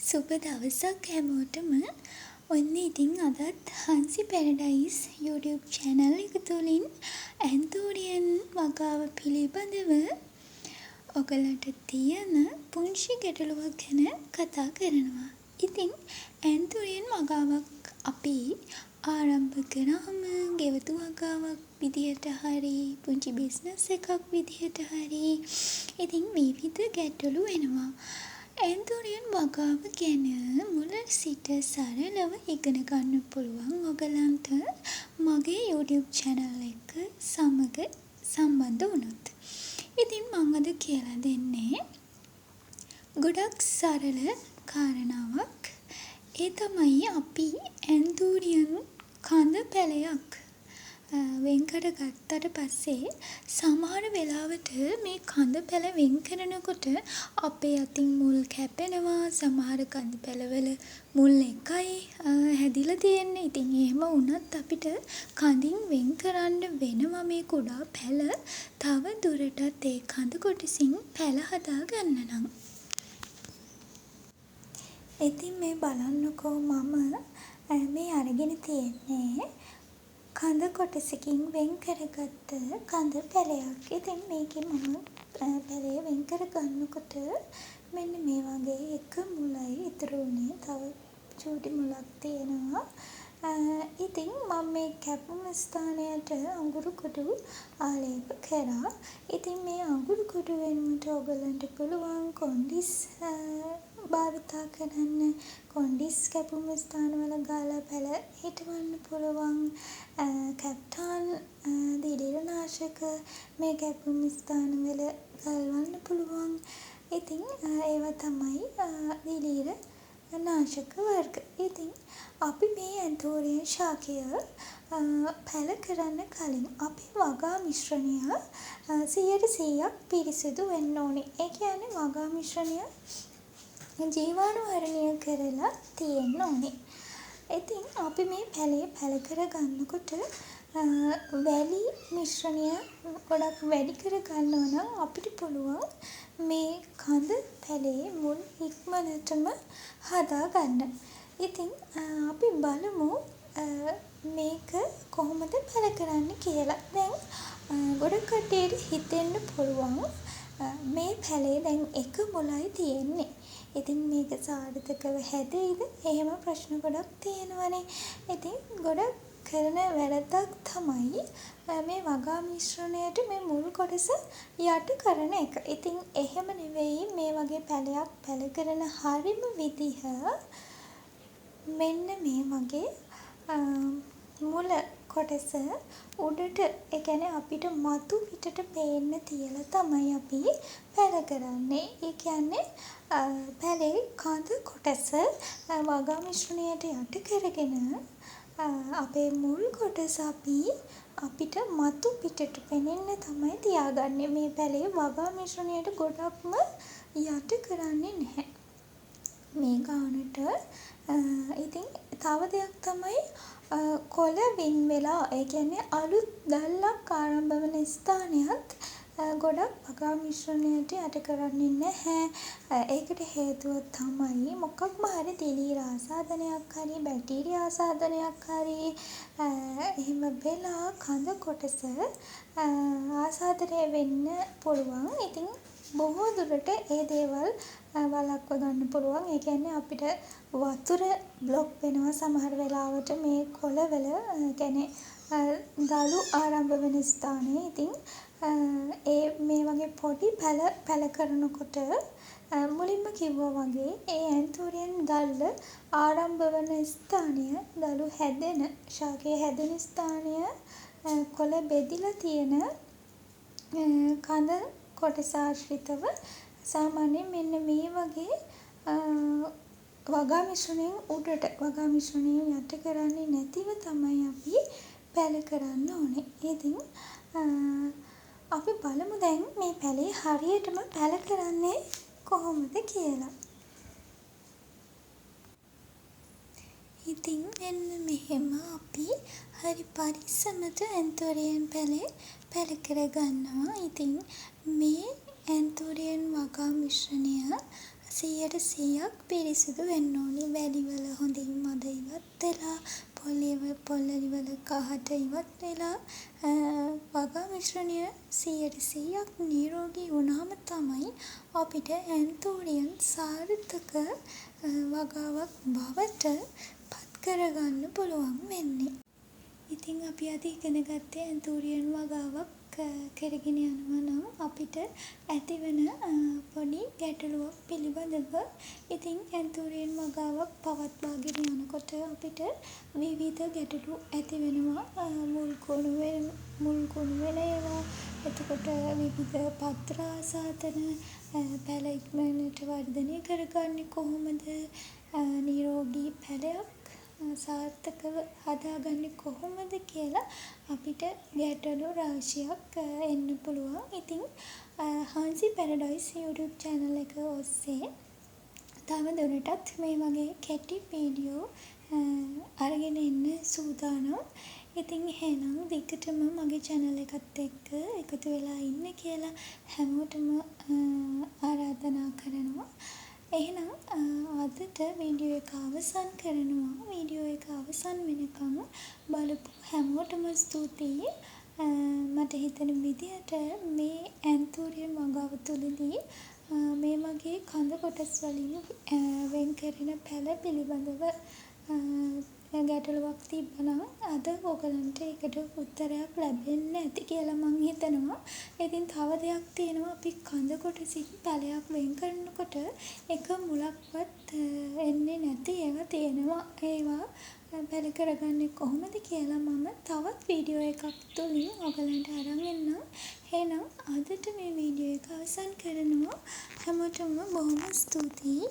සුබ දවසක් හැමෝටම. ඔන්න ඉතින් අදත් හංසි පැරඩයිස් YouTube channel එක තුළින් ඇන්තෝරියන් වගාව පිළිබඳව ඔයගලට තියෙන පුංචි ගැටලුවක් ගැන කතා කරනවා. ඉතින් ඇන්තෝරියන් වගාවක් අපි ආරම්භ කරාම ගෙවතු වගාවක් විදිහට හරි පුංචි බිස්නස් එකක් විදිහට හරි ඉතින් විවිධ ගැටලු එනවා. ඇන්තෝරියන් වගාව ගැන මුල සිට සරලව ඉගෙන ගන්න පුළුවන් ඔයගලන්ට මගේ YouTube channel එක සමග සම්බන්ධ වුණොත්. ඉතින් මම අද කියලා දෙන්නේ ගොඩක් සරල කාරණාවක්. ඒ තමයි අපි ඇන්තෝරියන් කඳ පැලයක් වෙන් කර ගත්තට පස්සේ සමහර වෙලාවට මේ කඳ පැල වෙන් කරනකොට අපේ අතින් මුල් කැපෙනවා. සමහර කඳ පැලවල මුල් එකයි හැදිලා තියෙන්නේ. ඉතින් එහෙම වුණත් අපිට කඳින් වෙන් කරන්න වෙනවා මේ කුඩා පැල තව දුරටත් ඒ කඳ කොටසින් පැල හදා ගන්න නම්. ඉතින් මේ බලන්නකෝ මම මේ අරගෙන තියෙන්නේ කඳ කොටසකින් වෙන් කරගත්ත කඳ පැලයක්. ඉතින් මේකේ මම පැලේ වෙන් කර ගන්නකොට මෙන්න මේ වගේ එක මුලයි ඉතුරු වුණේ. තව චූටි මුලක් තියෙනවා. ඉතින් මම මේ කැපුම ස්ථානයට අඟුරු කුඩු ආලේප කරා. ඉතින් මේ අඟුරු කුඩු වෙනුවට ඔයගලන්ට පුළුවන් කොන්ඩිස් භාවිතා කරන්න. කොන්ඩිස් කැපුම ස්ථානවල ගාලා පැල හිටවන්න පුළුවන්. කැප්ටාන් දිලිරනාශක මේ කැපුම් ස්ථානවල ගලවන්න පුළුවන්. ඉතින් ඒවා තමයි දිලිර නාශක වර්ග. ඉතින් අපි මේ ඇන්තෝරියන් ශාකය පැල කරන්න කලින් අපේ වගා මිශ්‍රණය 100% පිරිසිදු වෙන්න ඕනේ. ඒ කියන්නේ වගා මිශ්‍රණය ජීවාණුහරණය කරලා තියෙන්න ඕනේ. ඉතින් අපි මේ පැලේ පැල කර ගන්නකොට වැලි මිශ්‍රණය ගොඩක් වැඩි කර ගන්නවා නම් අපිට පුළුවන් මේ කඳ පැලේ මුල් ඉක්මනටම හදා ගන්න. ඉතින් අපි බලමු මේක කොහොමද පැල කරන්න කියලා. දැන් ගොඩක් කට්ටියට හිතෙන්න පුළුවන් මේ පැලේ දැන් එක මුලයි තියෙන්නේ. ඉතින් මේක සාර්ථකව හැදෙයිද? එහෙම ප්‍රශ්න ගොඩක් තියෙනවනේ. ඉතින් ගොඩක් කරන වැරද්දක් තමයි මේ වගා මිශ්‍රණයට මේ මුල් කොටස යට කරන එක. ඉතින් එහෙම නෙවෙයි මේ වගේ පැලයක් පැල කරන හරිම විදිහ මෙන්න මේ වගේ මුල කොටස උඩට ඒ කියන්නේ අපිට මතු පිටට පේන්න තියලා තමයි අපි පැල කරන්නේ. ඒ කියන්නේ පැලේ කඳ කොටස වගා මිශ්‍රණයට යට කරගෙන අපේ මුල් කොටස අපිට මතු පිටට පෙනෙන්න තමයි තියාගන්නේ. මේ පැලේ වගා මිශ්‍රණයට ගොඩක්ම යට කරන්නේ නැහැ මේ ගානට. ඉතින් තව දෙයක් තමයි කොළ වෙන් වෙලා ඒ කියන්නේ අලුත් දැල්ලක් ආරම්භ වෙන ස්ථානයත් ගොඩක් වගා මිශ්‍රණයට යට කරන්නේ නැහැ. ඒකට හේතුව තමයි මොකක්ම හරි දිලීර ආසාදනයක් හරි බැක්ටීරියා ආසාදනයක් හරි එහෙම වෙලා කඳ කොටස ආසාදනය වෙන්න පුළුවන්. ඉතින් බොහෝ දුරට ඒ දේවල් වළක්ව ගන්න පුළුවන්. ඒ කියන්නේ අපිට වතුර බ්ලොක් වෙනවා සමහර වෙලාවට මේ කොළවල කියන්නේ දළු ආරම්භ වෙන ස්ථානයේ. ඉතින් ඒ මේ වගේ පොඩි පැල කරනකොට මුලින්ම කිව්වා වගේ ඒ ඇන්තෝරියන් දල්ල ආරම්භ වන ස්ථානය දළු හැදෙන ශාකය හැදෙන ස්ථානය කොළ බෙදිලා තියෙන කඳ කොටස ආශ්‍රිතව සාමාන්‍යයෙන් මෙන්න මේ වගේ වගා මිශ්‍රණයෙන් උඩට වගා මිශ්‍රණයෙන් යට කරන්නේ නැතිව තමයි අපි පැල කරන්න ඕනේ. ඉතින් අපි බලමු දැන් මේ පැලේ හරියටම පැල කරන්නේ කොහොමද කියලා. ඉතින් එන්න මෙහෙම අපි හරි පරිස්සමට ඇන්තෝරියන් පැලේ පැල කර ගන්නවා. ඉතින් මේ ඇන්තෝරියන් වගා මිශ්‍රණය 100% පිරිසිදු වෙන්න ඕනි. වැලිවල හොඳින් මද ඉවත් වෙලා, පොල්වල කහට ඉවත් වෙලා, වගා මිශ්‍රණය 100% නිරෝගී වුණාම තමයි අපිට ඇන්තූරියම් සාර්ථක වගාවක් බවට පත් කරගන්න පුළුවන් වෙන්නේ. ඉතින් අපි අද ඉගෙන ගත්තේ ඇන්තූරියම් වගාවක් කරගෙන යනවා නම් අපිට ඇතිවන පොඩි ගැටලුවක් පිළිබඳව. ඉතින් ඇන්තූරියම් වගාවක් පවත්වාගෙන යනකොට අපිට විවිධ ගැටලු ඇති වෙනවා. මුල් කුණු වෙන ඒවා, එතකොට විවිධ පත්‍ර ආසාදන, පැල ඉක්මනට වර්ධනය කරගන්නේ කොහොමද, නිරෝගී පැලයක් සාර්ථකව හදාගන්නේ කොහොමද කියලා අපිට ගැටලු රාශියක් එන්න පුළුවන්. ඉතින් හාන්සි පැරඩයිස් YouTube channel එක ඔස්සේ තව දුරටත් මේ වගේ කෙටි වීඩියෝ අරගෙන එන්න සූදානම්. ඉතින් එහෙනම් දිගටම මගේ channel එකත් එක්ක එකතු වෙලා ඉන්න කියලා හැමෝටම ආරාධනා කරනවා. එහෙනම් අදට වීඩියෝ එක අවසන් කරනවා. වීඩියෝ එක අවසන් වෙනකම් බලපු හැමෝටම ස්තුතියි. මට හිතෙන විදිහට මේ ඇන්තූරියම් වගාව තුළදී මේ වගේ කඳ කොටස් වලින් වෙන් කරන පැල පිළිබඳව ගැටලුවක් තිබ්බනම් අද ඔයගලන්ට ඒකට උත්තරයක් ලැබෙන්නේ නැති කියලා මං හිතනවා. ඉතින් තව දෙයක් තියෙනවා. අපි කඳ කොටසින් පැලයක් වෙන් කරනකොට එක මුලක්වත් එන්නේ නැති ඒවා තියෙනවා. ඒවා පැල කරගන්නේ කොහොමද කියලා මම තවත් වීඩියෝ එකක් තුලින් ඔයගලන්ට අරන් එන්නම්. එහෙනම් අදට මේ වීඩියෝ එක අවසන් කරනවා. හැමෝටම බොහොම ස්තුතියි.